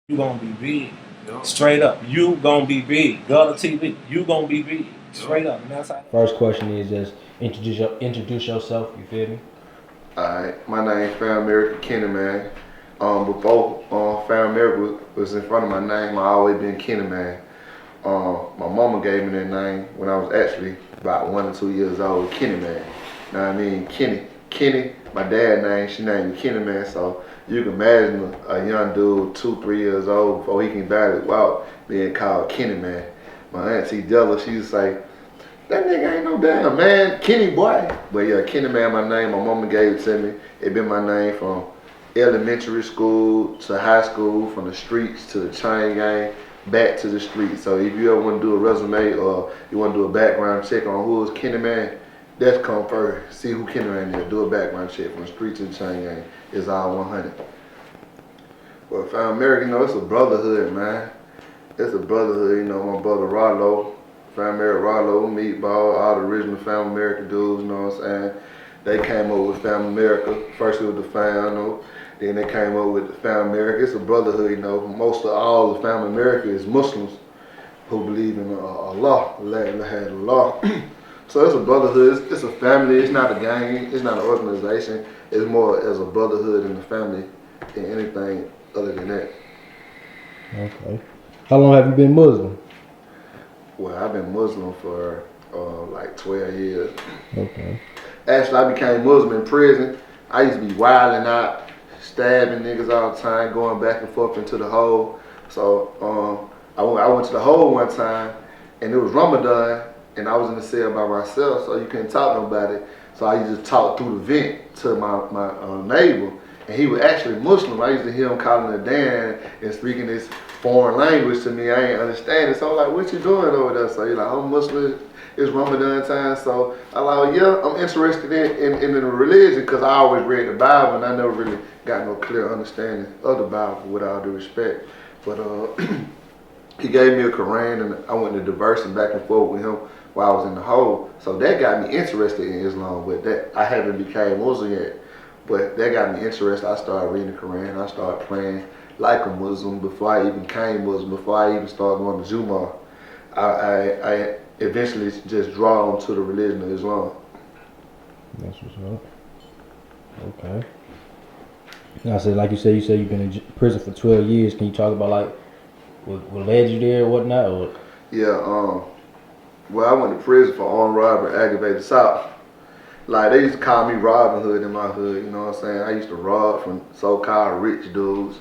You gonna be big. Yup. Straight up. You gonna be big. Go to TV. You gonna be big. Yup. Straight up. And that's how. First question is just introduce yourself. You feel me? Alright, my name is Famerica Kenny, man. Before Famerica was in front of my name, I always been Kenny, man. My mama gave me that name when I was actually about 1 or 2 years old, Kenny, man. Know what I mean? Kenny, my dad name, she named me Kenny, man. So you can imagine a young dude, 2, 3 years old, before he can barely walk, being called Kenny, man. My auntie Della, she used to say, that nigga ain't no damn man, Kenny boy. But yeah, Kenny man, my name. My mama gave it to me. It been my name from elementary school to high school, from the streets to the chain gang, back to the streets. So if you ever want to do a resume or you want to do a background check on who is Kenny man, that's come first. See who Kenny man is. Do a background check from the street to the chain gang. It's all 100. Well, if I'm American, it's a brotherhood, man. It's a brotherhood. My brother Ralo. Famerica, Ralo, Meatball, all the original Famerica dudes, you know what I'm saying? They came up with Famerica. First it was the Fam, then they came up with the Famerica. It's a brotherhood, Most of all the Famerica is Muslims who believe in Allah, Allah. So it's a brotherhood, it's a family, it's not a gang, it's not an organization. It's more as a brotherhood and a family than anything other than that. Okay. How long have you been Muslim? Well, I've been Muslim for like 12 years. Okay. Actually, I became Muslim in prison. I used to be wilding out, stabbing niggas all the time, going back and forth into the hole. So I went to the hole one time, and it was Ramadan, and I was in the cell by myself, so you couldn't talk to nobody. So I used to talk through the vent to my neighbor, and he was actually Muslim. I used to hear him calling a Dan and speaking this foreign language to me. I ain't understand it. So I'm like, what you doing over there? So he's like, I'm Muslim. It's Ramadan time. So I'm like, yeah, I'm interested in the religion because I always read the Bible and I never really got no clear understanding of the Bible, with all due respect. But he gave me a Quran and I went to diversing back and forth with him while I was in the hole. So that got me interested in Islam. But that I haven't became Muslim yet. But that got me interested. I started reading the Quran. I started praying like a Muslim before I even came Muslim, before I even started going to Jumu'ah. I eventually just drawn to the religion of Islam. That's what's up. Okay. Now, I said, like you said you've been in prison for 12 years. Can you talk about like what led you there or whatnot? Or Yeah, well, I went to prison for armed robbery, aggravated assault. Like, they used to call me Robin Hood in my hood, you know what I'm saying? I used to rob from so-called rich dudes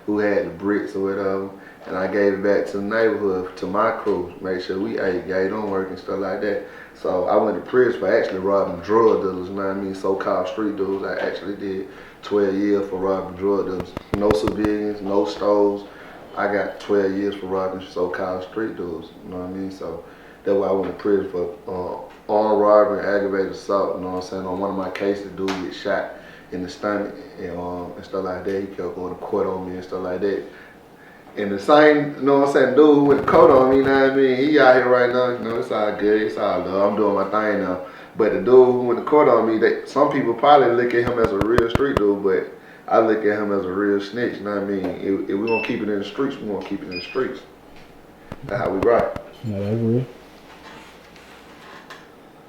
who had the bricks or whatever, and I gave it back to the neighborhood, to my crew, make sure we ate, gave them work and stuff like that. So I went to prison for actually robbing drug dealers, you know what I mean? So-called street dudes. I actually did 12 years for robbing drug dealers. No civilians, no stores. I got 12 years for robbing so-called street dudes, you know what I mean? So that's why I went to prison for armed robbery and aggravated assault, you know what I'm saying? On one of my cases, dude get shot in the stomach and stuff like that. He kept going to court on me and stuff like that. And the same, you know what I'm saying, dude who went to court on me, you know what I mean? He out here right now, it's all good, it's all love. I'm doing my thing now. But the dude who went to court on me, some people probably look at him as a real street dude, but I look at him as a real snitch, you know what I mean? If we gonna keep it in the streets, we gonna keep it in the streets. That's how we rock. no, that's real.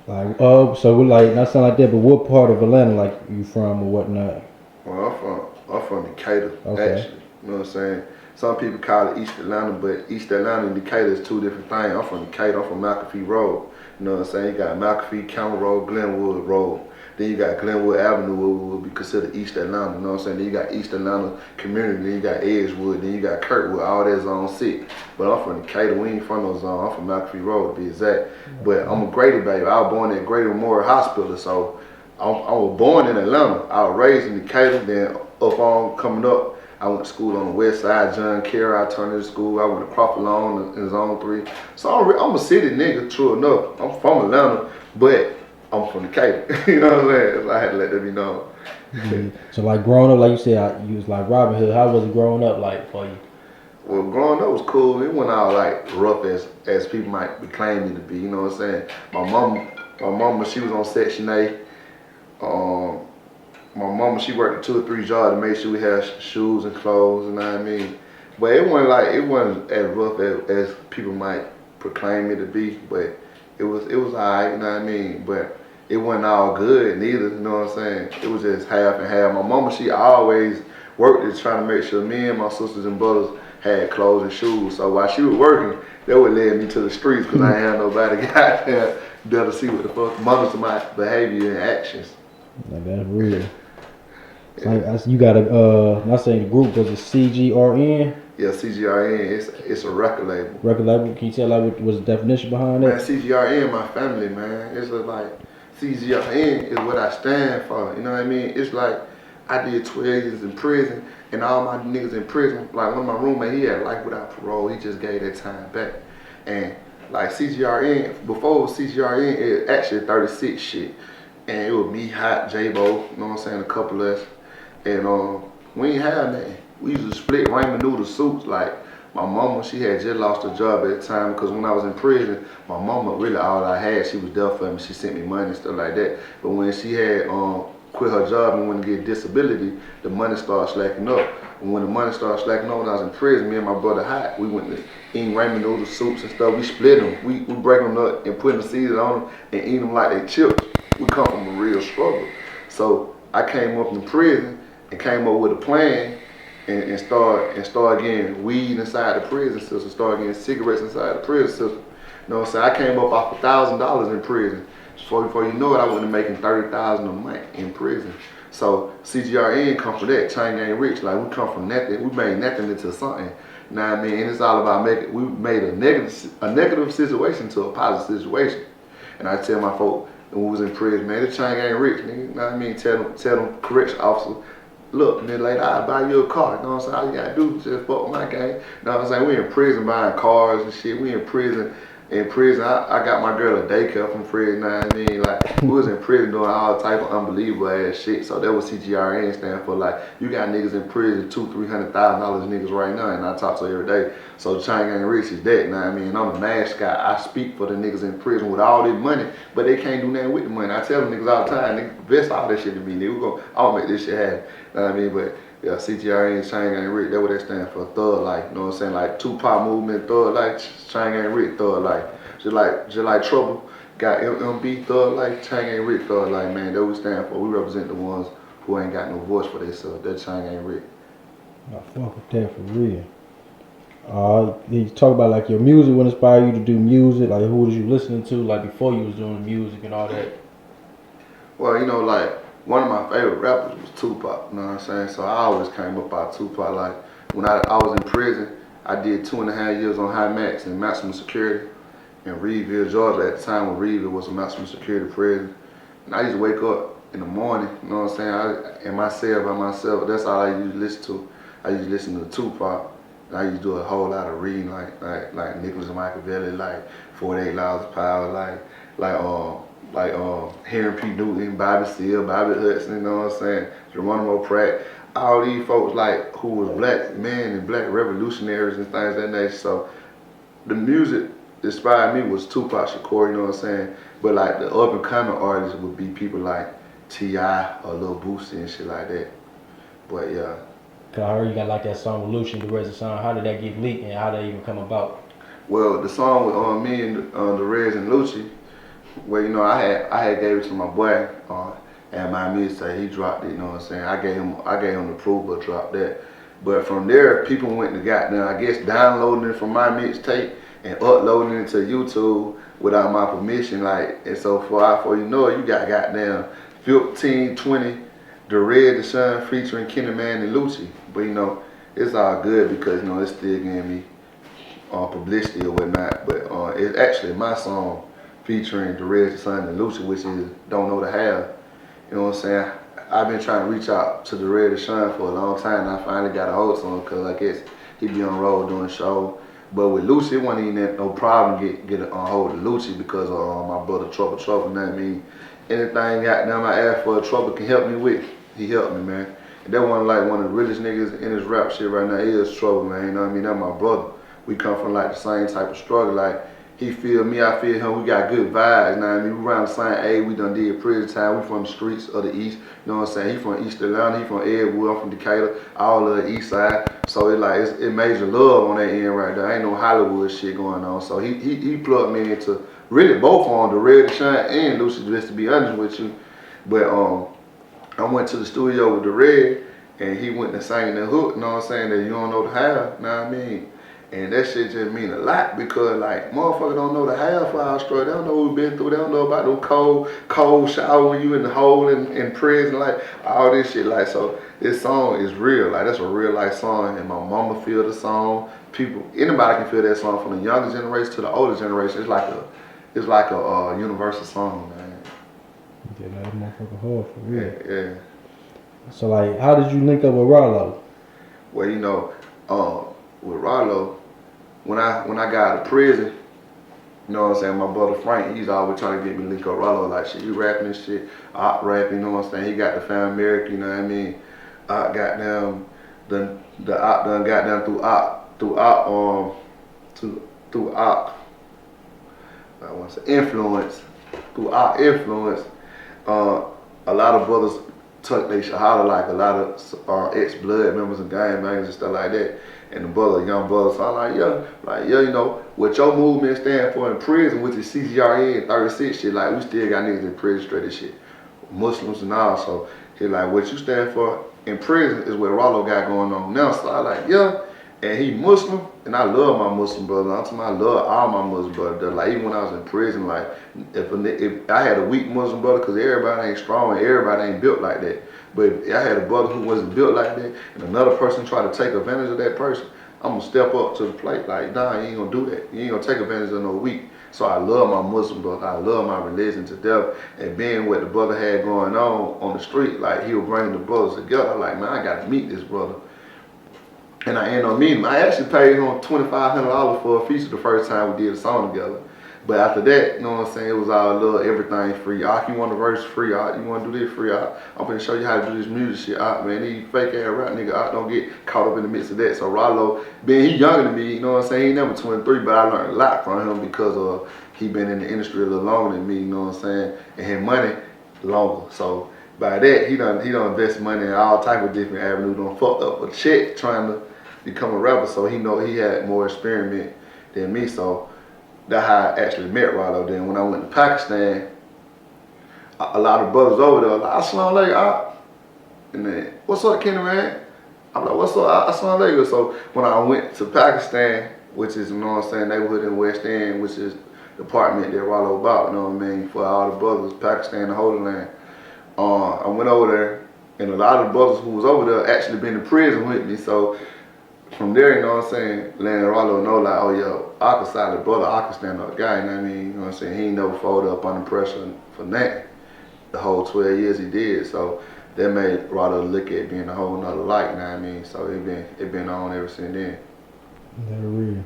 Like, so we like not sound like that, but what part of Atlanta like you from or whatnot? Well, I'm from Decatur, Okay. actually. You know what I'm saying? Some people call it East Atlanta, but East Atlanta and Decatur is two different things. I'm from Decatur, I'm from McAfee Road. You know what I'm saying? You got McAfee, County Road, Glenwood Road. Then you got Glenwood Avenue, what would be considered East Atlanta. You know what I'm saying? Then you got East Atlanta Community, then you got Edgewood, then you got Kirkwood, all that zone 6. But I'm from Decatur, we ain't from no zone. I'm from McAfee Road to be exact. But I'm a Grady baby. I was born at Grady Memorial Hospital, so I was born in Atlanta. I was raised in Decatur, then up on coming up, I went to school on the west side, John Kerry, alternative school. I went to Crawford Lawn in Zone 3. So I'm a city nigga, true enough. I'm from Atlanta, but I'm from Decatur. You know what I'm saying? So I had to let that be known. Yeah. So like growing up, like you said, you was like Robin Hood. How was it growing up like for you? Well, growing up was cool. It wasn't all like rough as people might be claiming to be. You know what I'm saying? My mama, she was on Section 8. My mama, she worked 2 or 3 jobs to make sure we had shoes and clothes, you know what I mean? But it wasn't as rough as people might proclaim it to be. But it was alright, you know what I mean. But it wasn't all good neither, you know what I'm saying. It was just half and half. My mama, she always worked at trying to make sure me and my sisters and brothers had clothes and shoes. So while she was working, that would lead me to the streets because I ain't had nobody got there to see what the fuck monitor my behavior and actions. Like, that's real. Like, you got a not saying the group, but it's CGRN. Yeah, CGRN, it's a record label. Record label. Can you tell like what's the definition behind that? Man, CGRN, my family, man. It's just like CGRN is what I stand for. You know what I mean? It's like I did 12 years in prison, and all my niggas in prison. Like one of my roommates, he had life without parole. He just gave that time back, and like CGRN, before it was CGRN, it actually 36 shit, and it was me, Hot, J-Bo, you know what I'm saying, a couple of us. And we ain't have nothing. We used to split ramen noodle soups. Like my mama, she had just lost her job at the time because when I was in prison, my mama really all I had. She was there for me. She sent me money and stuff like that. But when she had quit her job and went to get disability, the money started slacking up. And when the money started slacking up, when I was in prison, me and my brother Hot, we went to eat ramen noodle soups and stuff. We split them. We break them up and put the seeds on them and eat them like they chips. We come from a real struggle. So I came up in prison and came up with a plan and start getting weed inside the prison system, start getting cigarettes inside the prison system. You know what I'm saying? I came up off $1,000 in prison. Before you know it, I went to making $30,000 a month in prison. So CGRN come from that, Chain Gang Rich. Like we come from nothing, we made nothing into something. You know what I mean? And it's all about we made a negative situation to a positive situation. And I tell my folk when we was in prison, man, the Chain Gang Rich, nigga. You know what I mean? Tell them correction officer, look, and then later I'll buy you a car. You know what I'm saying? All you gotta do is just fuck with my gang. You know what I'm saying? We in prison buying cars and shit. We in prison. I got my girl a daycare from prison, you know what I mean? Like, we was in prison doing all type of unbelievable ass shit. So that was CGRN stand for. Like, you got niggas in prison, $200,000-$300,000 niggas right now, and I talk to every day. So Chain Gang Rich is that, you know what I mean? I'm a mascot. I speak for the niggas in prison with all this money, but they can't do nothing with the money. I tell them niggas all the time, niggas, invest all that shit to me, nigga. I'll make this shit happen. You know what I mean? But yeah, CGRN, Chain Gang Rich, that's what they stand for, thug life. You know what I'm saying? Like Tupac movement, thug life, Chain Gang Rich, thug life. Just like Trouble, got MB, thug life, Chain Gang Rich, thug life, man. That's what we stand for. We represent the ones who ain't got no voice for themselves. That Chain Gang Rich. I fuck with that for real. You talk about like your music, what inspired you to do music, like who was you listening to, like before you was doing music and all that? Well, you know, like one of my favorite rappers was Tupac, you know what I'm saying? So I always came up by Tupac. Like when I was in prison, I did 2.5 years on high max in maximum security in Reedville, Georgia. At the time when Reedville was a maximum security prison. And I used to wake up in the morning, you know what I'm saying? In my cell by myself, that's all I used to listen to. I used to listen to Tupac. And I used to do a whole lot of reading, like Nicholas Machiavelli, like 48 Laws of Power, like Henry P. Newton, Bobby Seale, Bobby Hudson, you know what I'm saying? Geronimo Pratt, all these folks like who was black men and black revolutionaries and things of that nature. So the music inspired me was Tupac Shakur, you know what I'm saying? But like the up and coming artists would be people like T.I. or Lil Boosie and shit like that. But yeah. Cause I heard you got like that song with Lucci, the Reds song. How did that get leaked and how did that even come about? Well, the song with me and the Reds and Lucci, well, you know, I had gave it to my boy, and my mixtape, he dropped it, you know what I'm saying? I gave him the approval to drop that. But from there, people went to goddamn, I guess, downloading it from my mixtape and uploading it to YouTube without my permission, like, and so before you know it, you got goddamn 15, 20, The Red, The Shine featuring Kenny Man and Lucci. But you know, it's all good because, you know, it's still giving me publicity or whatnot. But it's actually my song featuring The Red, The Shine and Lucci, which is Don't Know the Half. You know what I'm saying? I've been trying to reach out to The Red, The Shine for a long time, and I finally got a hold of him because I guess he be on road doing shows. But with Lucci, it wasn't even no problem get a hold of Lucci because of my brother Trouble, you know what I mean? Anything goddamn I ask for Trouble can help me with, he helped me, man. And that one like one of the realest niggas in his rap shit right now is Trouble, man. You know what I mean? That's my brother. We come from like the same type of struggle. Like He feel me, I feel him. We got good vibes. Now I mean, we around the same age. We done did prison time. We from the streets of the East. You know what I'm saying? He from East Atlanta. He from Edgewood. I'm from Decatur. All of the East Side. So it like it major love on that end right there. Ain't no Hollywood shit going on. So he plugged me into really both on the Red Shine and Lucy, just to be honest with you. But I went to the studio with the Red, and he went to sing the hook. You know what I'm saying? That you don't know the how. You know what I mean? And that shit just mean a lot because like motherfuckers don't know the half of our story. They don't know what we've been through. They don't know about those cold shower when you in the hole in prison, like all this shit. Like so, this song is real. Like that's a real life song, and my mama feel the song. People, anybody can feel that song from the younger generation to the older generation. It's like a universal song, man. Yeah, that motherfucker hard for real. Yeah. So like, how did you link up with Ralo? Well, you know, with Ralo, when I got out of prison, you know what I'm saying, my brother Frank, he's always trying to get me to link up Ralo, like shit, you rapping and shit, I rapping, you know what I'm saying, he got the Famerica, you know what I mean, I got them, the op done got them through I want to say influence, through our influence, a lot of brothers tuck they shahada, like a lot of ex-blood members and gang bangers and stuff like that. And the young brothers, so I'm like, yeah, you know, what your movement stand for in prison, which is CGRN 36 shit, like we still got niggas in prison straight as shit. Muslims and all, so he like, what you stand for in prison is what Ralo got going on now. So I like, yeah, and he Muslim, and I love my Muslim brother. I'm talking, I love all my Muslim brothers. Like even when I was in prison, like if I had a weak Muslim brother, cause everybody ain't strong and everybody ain't built like that. But if I had a brother who wasn't built like that, and another person tried to take advantage of that person, I'm gonna step up to the plate. Like, nah, you ain't gonna do that. You ain't gonna take advantage of no weak. So I love my Muslim brother. I love my religion to death. And being what the brother had going on the street, like he was bringing the brothers together. Like, man, I got to meet this brother. And I ended up meeting him. I actually paid him $2,500 for a feature the first time we did a song together. But after that, you know what I'm saying, it was all love, everything free. You want a verse free, you want to do this free, I'm gonna show you how to do this music shit, man. These fake ass rap nigga, don't get caught up in the midst of that. So Ralo, being he younger than me, you know what I'm saying, he never 23, but I learned a lot from him because he been in the industry a little longer than me, you know what I'm saying, and had money longer. So by that, he done invest money in all type of different avenues, done fucked up a check trying to become a rapper, so he know he had more experience than me. So that's how I actually met Ralo. Then when I went to Pakistan, a lot of brothers over there like, Assalamu alaikum. And then, what's up, Kenny, man? I'm like, what's up? Assalamu alaikum. So when I went to Pakistan, which is, you know what I'm saying, neighborhood in West End, which is the department that Ralo bought, you know what I mean, for all the brothers, Pakistan, the Holy Land. I went over there, and a lot of the brothers who was over there actually been in prison with me. So from there, you know what I'm saying, letting Ralo know like, oh yo, I can solid brother, I can stand up guy, you know what I mean? You know what I'm saying? He ain't never folded up under pressure for nothing. The whole 12 years he did. So that made Ralo look at being a whole nother light, you know what I mean? So it been on ever since then. Never real.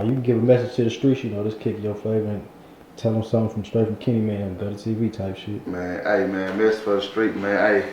You can give a message to the streets, you know, just kick your flavor and tell them something from straight from Kenny Man, Gutter TV type shit. Man, hey man, message for the street, man. Hey,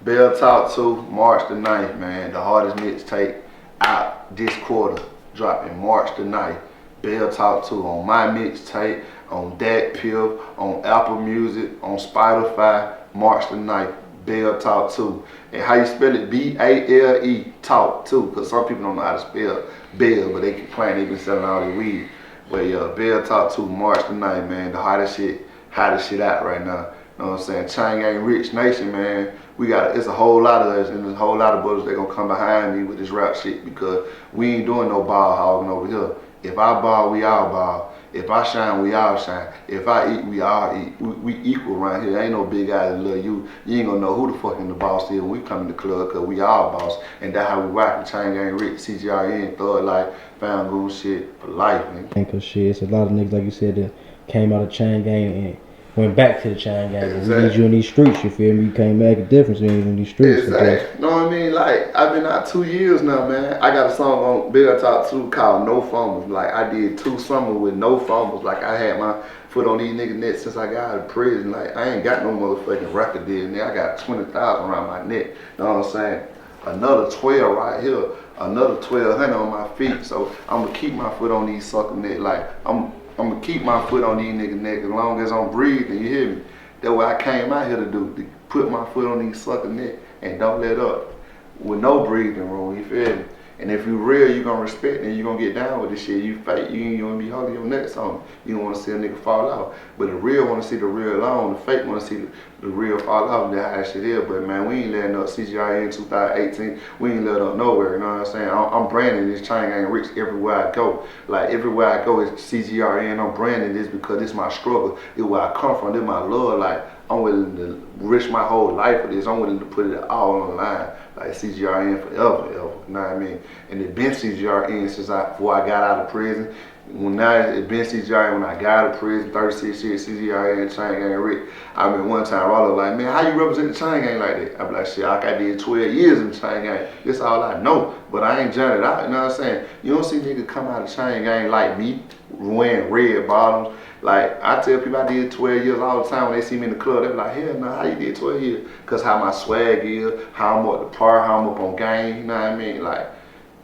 Bell Talk 2, March the 9th, man. The hardest mixtape out this quarter, dropping March the 9th. Bell Talk 2 on my mixtape, on Dat Piff, on Apple Music, on Spotify, March the 9th. Bell Talk 2. And how you spell it? B-A-L-E, Talk 2. Because some people don't know how to spell Bell, but they complain they been selling all their weed. But yeah, Bell Talk 2, March the 9th, man. The hottest shit out right now. You know what I'm saying? Chain Gang Rich Nation, man. It's a whole lot of us and there's a whole lot of brothers that gonna come behind me with this rap shit because we ain't doing no ball hogging over here. If I ball, we all ball. If I shine, we all shine. If I eat, we all eat. We equal around here. Ain't no big guy that love you. You ain't gonna know who the fuck in the boss is when we come in the club because we all boss. And that's how we rock the Chain Gang Rich, CGRN, Thug Life, Found Goon shit for life, man. Cause shit, it's a lot of niggas, like you said, that came out of Chain Gang and went back to the Chain Gang. Exactly. We need you in these streets, you feel me? You can't make a difference in these streets. Exactly. You know what I mean? Like, I've been out 2 years now, man. I got a song on Bell Talk 2 called No Fumbles. Like, I did 2 summers with no fumbles. Like, I had my foot on these niggas' necks since I got out of prison. Like, I ain't got no motherfucking record deal. I got 20,000 around my neck. You know what I'm saying? Another 12 right here another 1,200 on my feet. So I'm gonna keep my foot on these sucker neck. Like I'm gonna keep my foot on these niggas neck as long as I'm breathing. You hear me? That's what I came out here to do. To put my foot on these sucker neck and don't let up. With no breathing room. You feel me? And if you real, you gonna respect and you gonna get down with this shit. You fake, you ain't gonna be holding your nuts on. You don't wanna see a nigga fall out. But the real wanna see the real on. The fake wanna see the real fall out. That's how that shit is. But man, we ain't letting up CGRN in 2018. We ain't letting up nowhere, you know what I'm saying? I'm branding this chain gang rich everywhere I go. Like everywhere I go is CGRN. I'm branding this because this my struggle. It's where I come from. This my love. Like I'm willing to risk my whole life for this. I'm willing to put it all on the line. Like CGRN forever, you know what I mean? And it been CGRN since before I got out of prison. Now it been CGRN when I got out of prison, 36 years, CGRN, Chain Gang Rick. I mean, one time Ralo like, man, how you represent the Chain Gang like that? I be like, shit, I did 12 years in the Chain Gang. That's all I know, but I ain't judged it out, you know what I'm saying? You don't see niggas come out of Chain Gang like me, wearing red bottoms. Like, I tell people I did 12 years all the time when they see me in the club. They be like, hell no, how you did 12 years? Because how my swag is, how I'm up the par, how I'm up on game, you know what I mean? Like,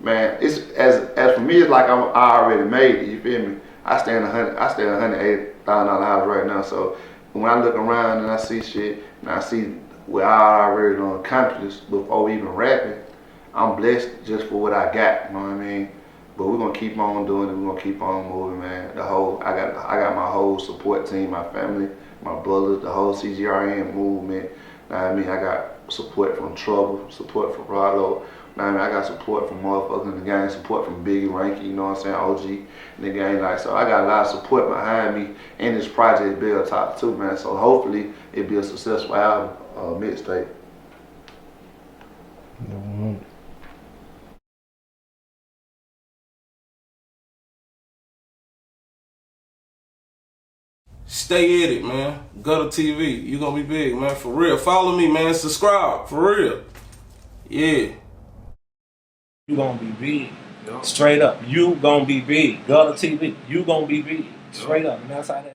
man, it's as for me, it's like I already made it, you feel me? I stay in a $180,000 house right now, so when I look around and I see shit, and I see what I already done accomplished before even rapping, I'm blessed just for what I got, you know what I mean? But we're gonna keep on doing it. We're gonna keep on moving, man. I got my whole support team, my family, my brothers, the whole CGRN movement. Know what I mean, I got support from Trouble, support from Ralo. Know what I mean, I got support from motherfuckers in the gang, support from Biggie, Ranky, you know what I'm saying, OG in the gang. Like, so I got a lot of support behind me in this project Bill Top 2, man. So hopefully it be a successful album, mixtape. Stay at it, man. Gutter TV. You gonna be big, man. For real. Follow me, man. Subscribe. For real. Yeah. You gonna be big. Straight up. You gonna be big. Gutter TV. You gonna be big. Straight up. And that's how that